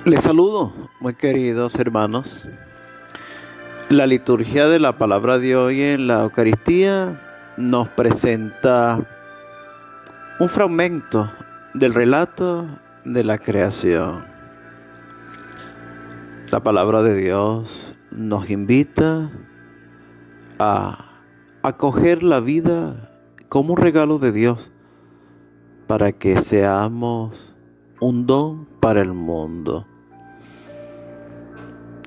Les saludo, muy queridos hermanos. La liturgia de la palabra de hoy en la Eucaristía nos presenta un fragmento del relato de la creación. La palabra de Dios nos invita a acoger la vida como un regalo de Dios para que seamos un don para el mundo.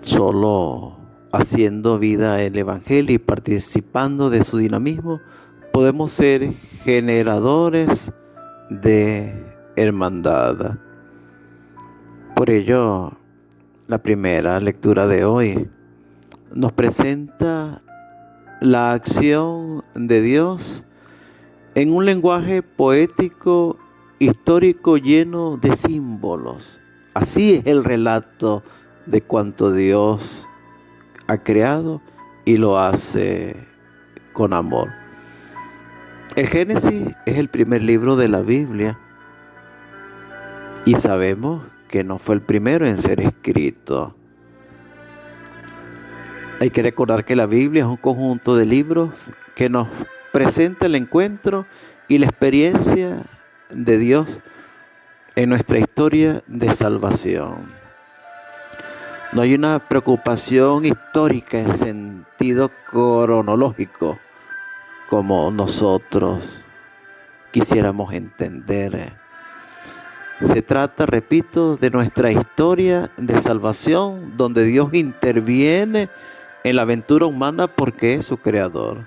Solo haciendo vida el Evangelio y participando de su dinamismo, podemos ser generadores de hermandad. Por ello, la primera lectura de hoy nos presenta la acción de Dios en un lenguaje poético, histórico, lleno de símbolos. Así es el relato de cuanto Dios ha creado y lo hace con amor. El Génesis es el primer libro de la Biblia y sabemos que no fue el primero en ser escrito. Hay que recordar que la Biblia es un conjunto de libros que nos presenta el encuentro y la experiencia de Dios en nuestra historia de salvación. No hay una preocupación histórica en sentido cronológico como nosotros quisiéramos entender. Se trata, repito, de nuestra historia de salvación, donde Dios interviene en la aventura humana porque es su creador.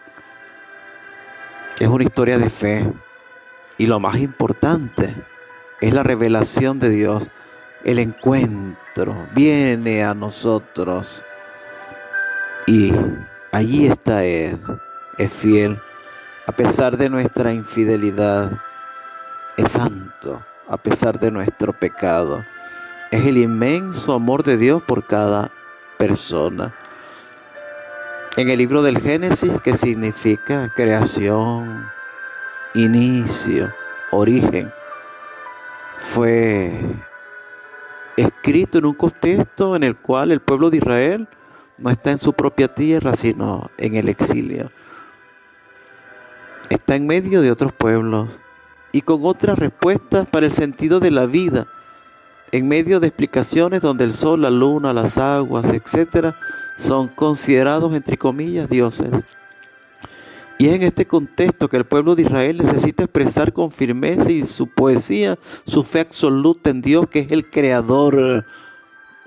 Es una historia de fe y lo más importante es la revelación de Dios. El encuentro viene a nosotros y allí está Él, es fiel a pesar de nuestra infidelidad, es santo a pesar de nuestro pecado. Es el inmenso amor de Dios por cada persona. En el libro del Génesis, que significa creación, inicio, origen, fue escrito en un contexto en el cual el pueblo de Israel no está en su propia tierra, sino en el exilio. Está en medio de otros pueblos y con otras respuestas para el sentido de la vida, en medio de explicaciones donde el sol, la luna, las aguas, etc., son considerados, entre comillas, dioses. Y es en este contexto que el pueblo de Israel necesita expresar con firmeza y su poesía, su fe absoluta en Dios, que es el creador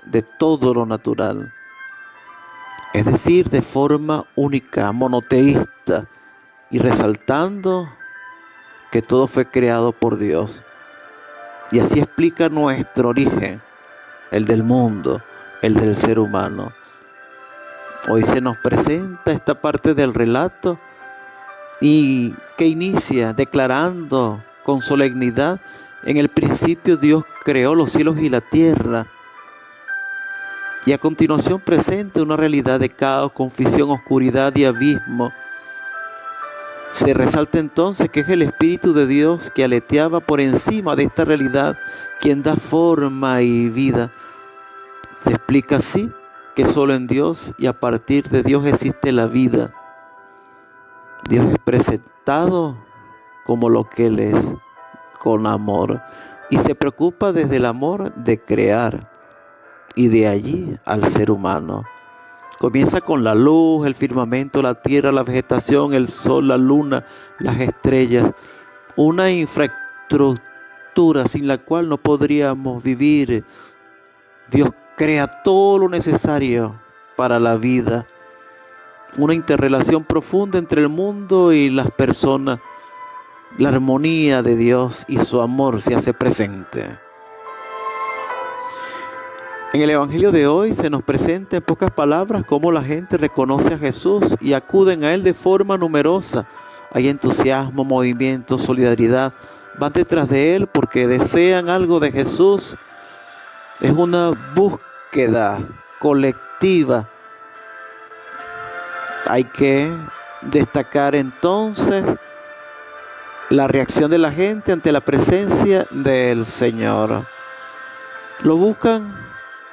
de todo lo natural. Es decir, de forma única, monoteísta, y resaltando que todo fue creado por Dios. Y así explica nuestro origen, el del mundo, el del ser humano. Hoy se nos presenta esta parte del relato y que inicia declarando con solemnidad: en el principio Dios creó los cielos y la tierra. Y a continuación presenta una realidad de caos, confusión, oscuridad y abismo. Se resalta entonces que es el Espíritu de Dios que aleteaba por encima de esta realidad, quien da forma y vida. Se explica así que solo en Dios y a partir de Dios existe la vida. Dios es presentado como lo que Él es, con amor, y se preocupa desde el amor de crear y de allí al ser humano. Comienza con la luz, el firmamento, la tierra, la vegetación, el sol, la luna, las estrellas. Una infraestructura sin la cual no podríamos vivir. Dios crea todo lo necesario para la vida. Una interrelación profunda entre el mundo y las personas. La armonía de Dios y su amor se hace presente. En el Evangelio de hoy se nos presenta en pocas palabras cómo la gente reconoce a Jesús y acuden a Él de forma numerosa. Hay entusiasmo, movimiento, solidaridad. Van detrás de Él porque desean algo de Jesús. Es una búsqueda colectiva. Hay que destacar entonces la reacción de la gente ante la presencia del Señor. Lo buscan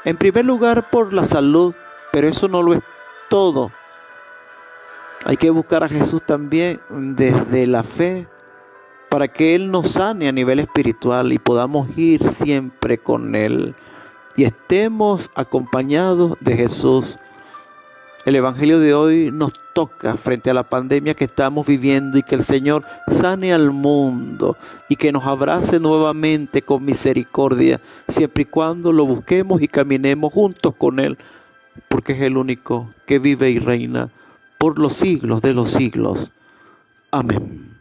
En primer lugar, por la salud, pero eso no lo es todo. Hay que buscar a Jesús también desde la fe para que Él nos sane a nivel espiritual y podamos ir siempre con Él y estemos acompañados de Jesús. El Evangelio de hoy nos toca frente a la pandemia que estamos viviendo y que el Señor sane al mundo y que nos abrace nuevamente con misericordia, siempre y cuando lo busquemos y caminemos juntos con Él, porque es el único que vive y reina por los siglos de los siglos. Amén.